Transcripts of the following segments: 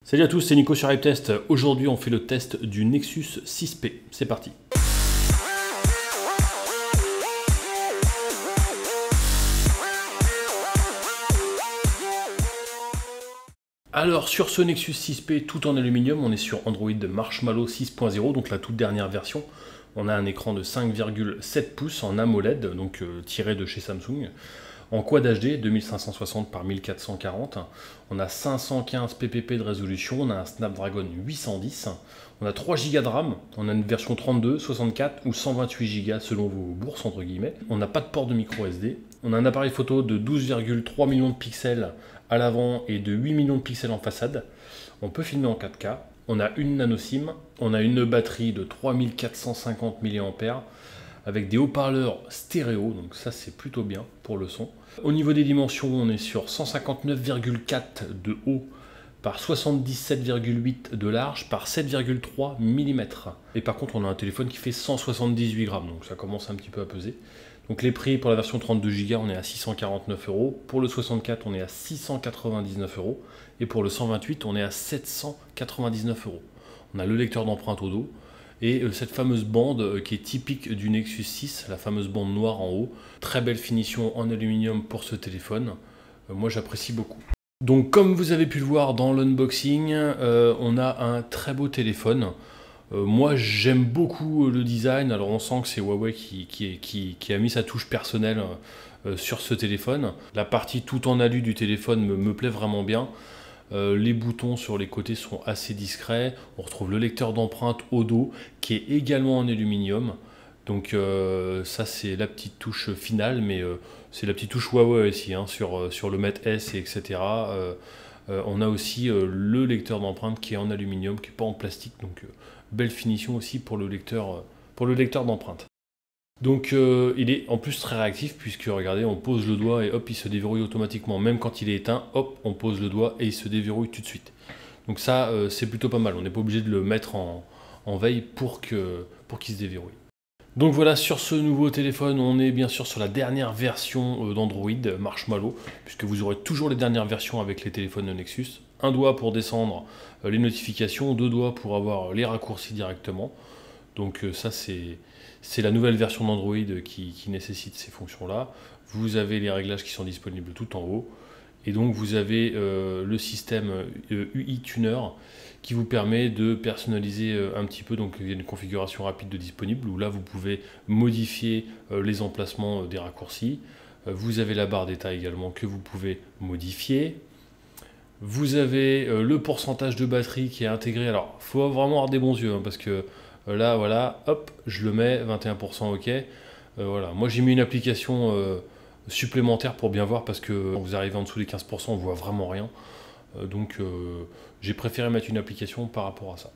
Salut à tous, c'est Nico sur HypeTest. Aujourd'hui, on fait le test du Nexus 6P. C'est parti. Alors, sur ce Nexus 6P tout en aluminium, on est sur Android Marshmallow 6.0, donc la toute dernière version. On a un écran de 5,7 pouces en AMOLED, donc tiré de chez Samsung. En Quad HD, 2560 par 1440, on a 515 ppp de résolution, on a un Snapdragon 810, on a 3 Go de RAM, on a une version 32, 64 ou 128 Go selon vos bourses entre guillemets. On n'a pas de port de micro SD, on a un appareil photo de 12,3 millions de pixels à l'avant et de 8 millions de pixels en façade. On peut filmer en 4K, on a une nano SIM, on a une batterie de 3450 mAh, avec des haut-parleurs stéréo, donc ça c'est plutôt bien pour le son. Au niveau des dimensions, on est sur 159,4 de haut par 77,8 de large par 7,3 mm. Et par contre, on a un téléphone qui fait 178 grammes, donc ça commence un petit peu à peser. Donc les prix pour la version 32 Go, on est à 649 €. Pour le 64, on est à 699 €. Et pour le 128, on est à 799 €. On a le lecteur d'empreinte au dos. Et cette fameuse bande qui est typique du Nexus 6, la fameuse bande noire en haut. Très belle finition en aluminium pour ce téléphone. Moi j'apprécie beaucoup. Donc comme vous avez pu le voir dans l'unboxing, on a un très beau téléphone. Moi j'aime beaucoup le design, alors on sent que c'est Huawei qui a mis sa touche personnelle sur ce téléphone. La partie tout en alu du téléphone me plaît vraiment bien. Les boutons sur les côtés sont assez discrets. On retrouve le lecteur d'empreinte au dos qui est également en aluminium. Donc ça c'est la petite touche finale, mais c'est la petite touche Huawei aussi, hein, sur le Mate S, etc. On a aussi le lecteur d'empreinte qui est en aluminium, qui n'est pas en plastique. Donc belle finition aussi pour le lecteur d'empreinte. Donc il est en plus très réactif puisque regardez, on pose le doigt et hop, il se déverrouille automatiquement. Même quand il est éteint, hop, on pose le doigt et il se déverrouille tout de suite. Donc ça, c'est plutôt pas mal. On n'est pas obligé de le mettre en veille pour qu'il se déverrouille. Donc voilà, sur ce nouveau téléphone, on est bien sûr sur la dernière version d'Android Marshmallow, puisque vous aurez toujours les dernières versions avec les téléphones de Nexus. Un doigt pour descendre les notifications, deux doigts pour avoir les raccourcis directement. Donc ça c'est la nouvelle version d'Android qui nécessite ces fonctions-là. Vous avez les réglages qui sont disponibles tout en haut. Et donc vous avez le système UI Tuner qui vous permet de personnaliser un petit peu. Donc il y a une configuration rapide de disponible où là vous pouvez modifier les emplacements des raccourcis. Vous avez la barre d'état également que vous pouvez modifier. Vous avez le pourcentage de batterie qui est intégré. Alors il faut vraiment avoir des bons yeux hein, parce que là, voilà, hop, je le mets, 21% OK. Voilà. Moi, j'ai mis une application supplémentaire pour bien voir parce que vous arrivez en dessous des 15%, on voit vraiment rien. Donc, j'ai préféré mettre une application par rapport à ça.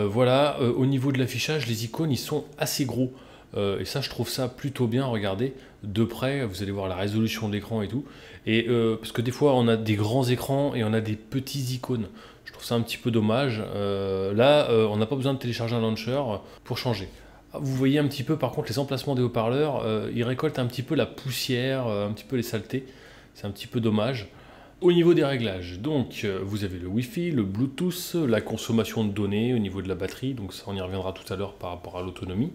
Voilà, au niveau de l'affichage, les icônes, ils sont assez gros. Et ça, je trouve ça plutôt bien. Regardez, de près, vous allez voir la résolution de l'écran et tout. Et parce que des fois, on a des grands écrans et on a des petits icônes. Je trouve ça un petit peu dommage. Là, on n'a pas besoin de télécharger un launcher pour changer. Vous voyez un petit peu, par contre, les emplacements des haut-parleurs. Ils récoltent un petit peu la poussière, un petit peu les saletés. C'est un petit peu dommage. Au niveau des réglages, donc vous avez le Wi-Fi, le Bluetooth, la consommation de données au niveau de la batterie. Donc ça, on y reviendra tout à l'heure par rapport à l'autonomie.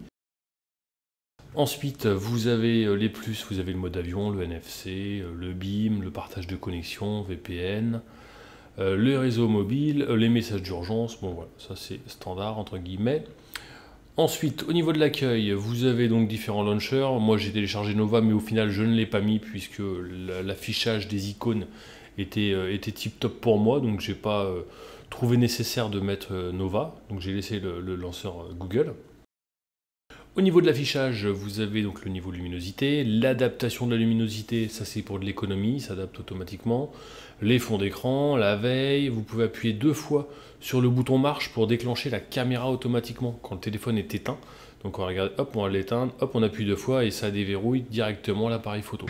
Ensuite, vous avez les plus, vous avez le mode avion, le NFC, le BIM, le partage de connexion, VPN, le réseau mobile, les messages d'urgence, bon voilà, ça c'est standard entre guillemets. Ensuite, au niveau de l'accueil, vous avez donc différents launchers. Moi j'ai téléchargé Nova, mais au final je ne l'ai pas mis puisque l'affichage des icônes était tip top pour moi, donc j'ai pas trouvé nécessaire de mettre Nova, donc j'ai laissé le lanceur Google. Au niveau de l'affichage, vous avez donc le niveau de luminosité, l'adaptation de la luminosité, ça c'est pour de l'économie, ça s'adapte automatiquement, les fonds d'écran, la veille, vous pouvez appuyer 2 fois sur le bouton marche pour déclencher la caméra automatiquement quand le téléphone est éteint. Donc on regarde, hop, on va l'éteindre, hop, on appuie 2 fois et ça déverrouille directement l'appareil photo.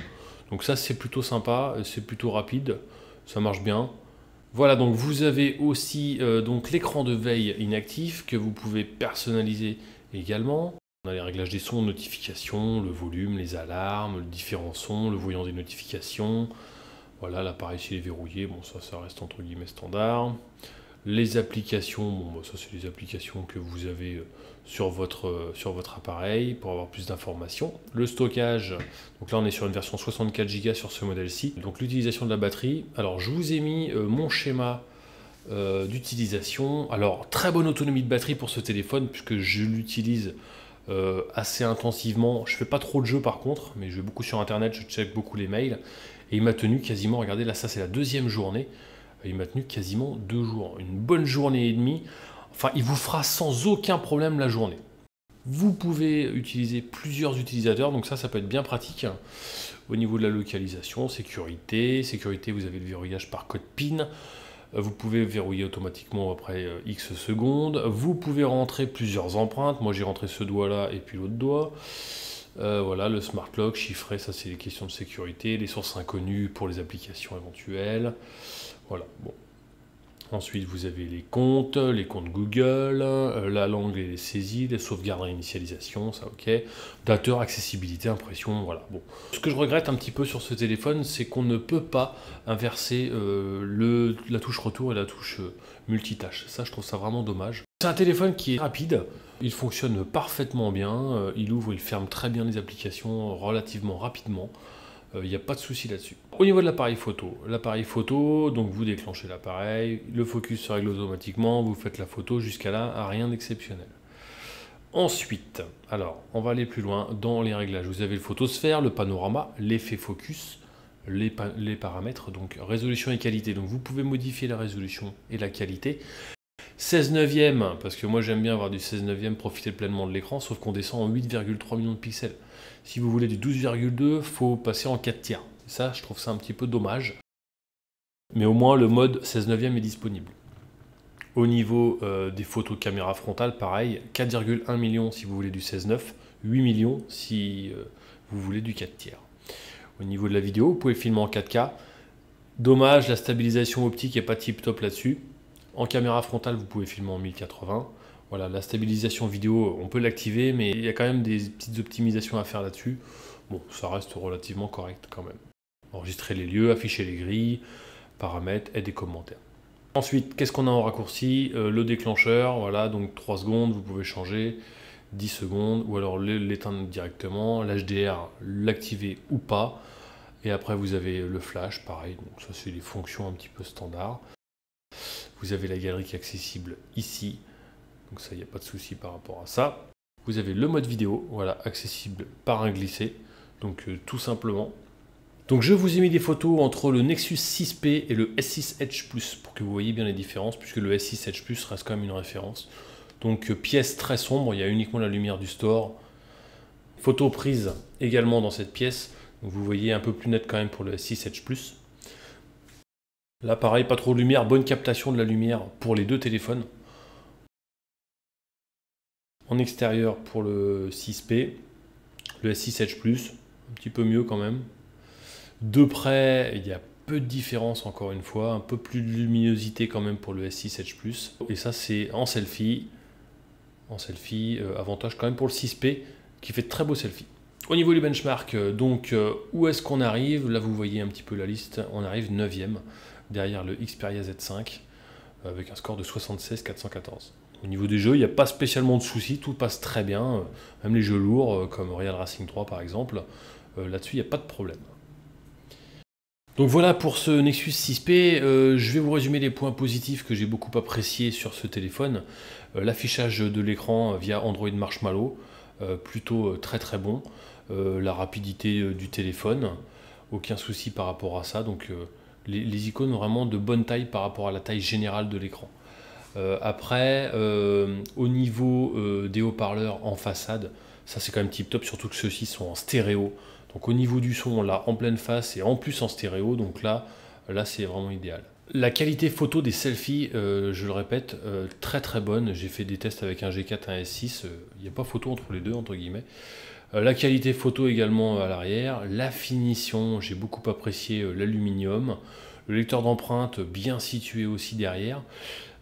Donc ça c'est plutôt sympa, c'est plutôt rapide, ça marche bien. Voilà, donc vous avez aussi donc l'écran de veille inactif que vous pouvez personnaliser également. On a les réglages des sons, notifications, le volume, les alarmes, les différents sons, le voyant des notifications. Voilà, l'appareil s'il est verrouillé, bon ça reste entre guillemets standard. Les applications, bon bah, ça c'est les applications que vous avez sur votre appareil pour avoir plus d'informations. Le stockage, donc là on est sur une version 64 Go sur ce modèle-ci. Donc l'utilisation de la batterie, alors je vous ai mis mon schéma d'utilisation. Alors très bonne autonomie de batterie pour ce téléphone puisque je l'utilise assez intensivement. Je fais pas trop de jeux par contre, mais je vais beaucoup sur internet, je check beaucoup les mails et il m'a tenu quasiment, regardez là ça c'est la deuxième journée, il m'a tenu quasiment 2 jours, une bonne journée et demie. Enfin il vous fera sans aucun problème la journée. Vous pouvez utiliser plusieurs utilisateurs, donc ça peut être bien pratique. Au niveau de la localisation, sécurité, vous avez le verrouillage par code PIN. Vous pouvez verrouiller automatiquement après X secondes. Vous pouvez rentrer plusieurs empreintes. Moi, j'ai rentré ce doigt-là et puis l'autre doigt. Voilà, le smart lock chiffré, ça c'est les questions de sécurité. Les sources inconnues pour les applications éventuelles. Voilà, bon. Ensuite, vous avez les comptes Google, la langue et les saisies, les sauvegardes réinitialisation, ça ok. Dateur, accessibilité, impression, voilà. Bon. Ce que je regrette un petit peu sur ce téléphone, c'est qu'on ne peut pas inverser la touche retour et la touche multitâche. Ça, je trouve ça vraiment dommage. C'est un téléphone qui est rapide, il fonctionne parfaitement bien, il ouvre, il ferme très bien les applications relativement rapidement. Il n'y a pas de souci là-dessus. Au niveau de l'appareil photo, donc vous déclenchez l'appareil, le focus se règle automatiquement, vous faites la photo, jusqu'à là, rien d'exceptionnel. Ensuite, alors, on va aller plus loin dans les réglages. Vous avez le photosphère, le panorama, l'effet focus, les paramètres, donc résolution et qualité. Donc vous pouvez modifier la résolution et la qualité. 16 neuvième, parce que moi j'aime bien avoir du 16 neuvième, profiter pleinement de l'écran, sauf qu'on descend en 8,3 millions de pixels. Si vous voulez du 12,2, il faut passer en 4 tiers. Ça, je trouve ça un petit peu dommage. Mais au moins, le mode 16 neuvième est disponible. Au niveau des photos caméra frontale, pareil, 4,1 millions si vous voulez du 16,9, 8 millions si vous voulez du 4 tiers. Au niveau de la vidéo, vous pouvez filmer en 4K. Dommage, la stabilisation optique n'est pas tip top là-dessus. En caméra frontale, vous pouvez filmer en 1080. Voilà, la stabilisation vidéo, on peut l'activer, mais il y a quand même des petites optimisations à faire là-dessus. Bon, ça reste relativement correct quand même. Enregistrer les lieux, afficher les grilles, paramètres et des commentaires. Ensuite, qu'est-ce qu'on a en raccourci? Le déclencheur, voilà, donc 3 secondes, vous pouvez changer, 10 secondes, ou alors l'éteindre directement, l'HDR, l'activer ou pas. Et après, vous avez le flash, pareil, donc ça c'est les fonctions un petit peu standards. Vous avez la galerie qui est accessible ici, donc ça, il n'y a pas de souci par rapport à ça. Vous avez le mode vidéo, voilà, accessible par un glissé, donc tout simplement. Donc je vous ai mis des photos entre le Nexus 6P et le S6 Edge Plus, pour que vous voyez bien les différences, puisque le S6 Edge Plus reste quand même une référence. Donc pièce très sombre, il y a uniquement la lumière du store. Photo prise également dans cette pièce, donc vous voyez un peu plus net quand même pour le S6 Edge Plus. Là pareil, pas trop de lumière, bonne captation de la lumière pour les deux téléphones. En extérieur pour le 6P, le S6 Edge Plus, un petit peu mieux quand même. De près, il y a peu de différence encore une fois, un peu plus de luminosité quand même pour le S6 Edge Plus. Et ça c'est en selfie. Avantage quand même pour le 6P qui fait de très beaux selfies. Au niveau du benchmark, donc où est-ce qu'on arrive? Là vous voyez un petit peu la liste, on arrive 9e derrière le Xperia Z5 avec un score de 76 414. Au niveau des jeux, il n'y a pas spécialement de soucis, tout passe très bien, même les jeux lourds comme Real Racing 3 par exemple, là-dessus il n'y a pas de problème. Donc voilà pour ce Nexus 6P, je vais vous résumer les points positifs que j'ai beaucoup appréciés sur ce téléphone. L'affichage de l'écran via Android Marshmallow, plutôt très très bon. La rapidité du téléphone, aucun souci par rapport à ça. Donc les icônes vraiment de bonne taille par rapport à la taille générale de l'écran. Après, au niveau des haut-parleurs en façade, ça c'est quand même tip top, surtout que ceux-ci sont en stéréo. Donc au niveau du son, on l'a en pleine face et en plus en stéréo, donc là c'est vraiment idéal. La qualité photo des selfies, je le répète, très très bonne. J'ai fait des tests avec un G4 et un S6, il n'y a pas photo entre les deux, entre guillemets. La qualité photo également à l'arrière, la finition, j'ai beaucoup apprécié l'aluminium, le lecteur d'empreintes bien situé aussi derrière.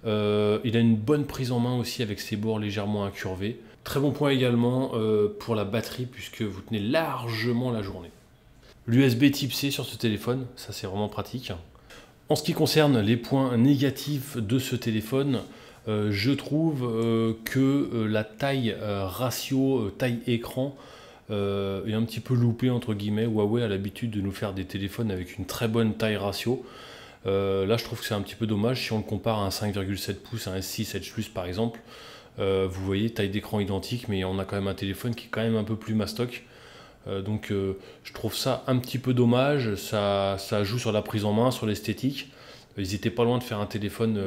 Il a une bonne prise en main aussi avec ses bords légèrement incurvés. Très bon point également pour la batterie puisque vous tenez largement la journée. L'USB type C sur ce téléphone, ça c'est vraiment pratique. En ce qui concerne les points négatifs de ce téléphone, je trouve que la taille ratio, taille écran est un petit peu loupée entre guillemets. Huawei a l'habitude de nous faire des téléphones avec une très bonne taille ratio. Là je trouve que c'est un petit peu dommage si on le compare à un 5,7 pouces, un S6 Edge Plus par exemple. Vous voyez, taille d'écran identique, mais on a quand même un téléphone qui est quand même un peu plus mastoc. Donc je trouve ça un petit peu dommage, ça joue sur la prise en main, sur l'esthétique. Ils étaient pas loin de faire un téléphone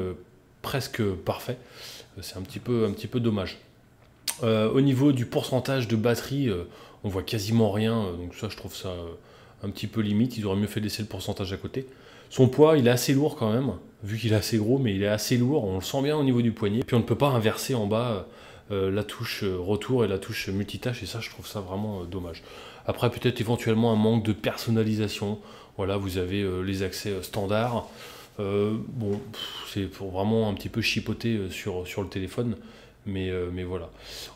presque parfait, c'est un petit peu dommage. Au niveau du pourcentage de batterie, on voit quasiment rien, donc ça je trouve ça un petit peu limite, ils auraient mieux fait laisser le pourcentage à côté. Son poids, il est assez lourd quand même, vu qu'il est assez gros, mais il est assez lourd, on le sent bien au niveau du poignet. Puis on ne peut pas inverser en bas la touche retour et la touche multitâche, et ça je trouve ça vraiment dommage. Après peut-être éventuellement un manque de personnalisation, voilà, vous avez les accès standards, bon, c'est pour vraiment un petit peu chipoter sur le téléphone, mais voilà.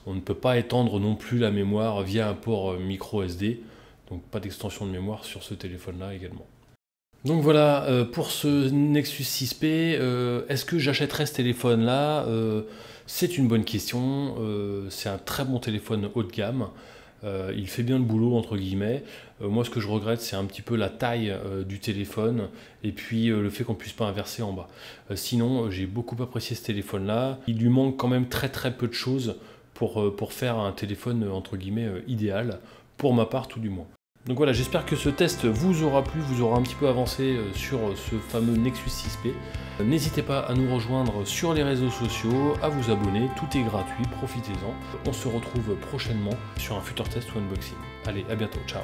On ne peut pas étendre non plus la mémoire via un port micro SD, donc pas d'extension de mémoire sur ce téléphone-là également. Donc voilà, pour ce Nexus 6P, est-ce que j'achèterais ce téléphone-là? C'est une bonne question, c'est un très bon téléphone haut de gamme, il fait bien le boulot entre guillemets. Moi ce que je regrette c'est un petit peu la taille du téléphone et puis le fait qu'on ne puisse pas inverser en bas. Sinon j'ai beaucoup apprécié ce téléphone-là, il lui manque quand même très peu de choses pour faire un téléphone entre guillemets idéal, pour ma part tout du moins. Donc voilà, j'espère que ce test vous aura plu, vous aura un petit peu avancé sur ce fameux Nexus 6P. N'hésitez pas à nous rejoindre sur les réseaux sociaux, à vous abonner, tout est gratuit, profitez-en. On se retrouve prochainement sur un futur test ou unboxing. Allez, à bientôt, ciao.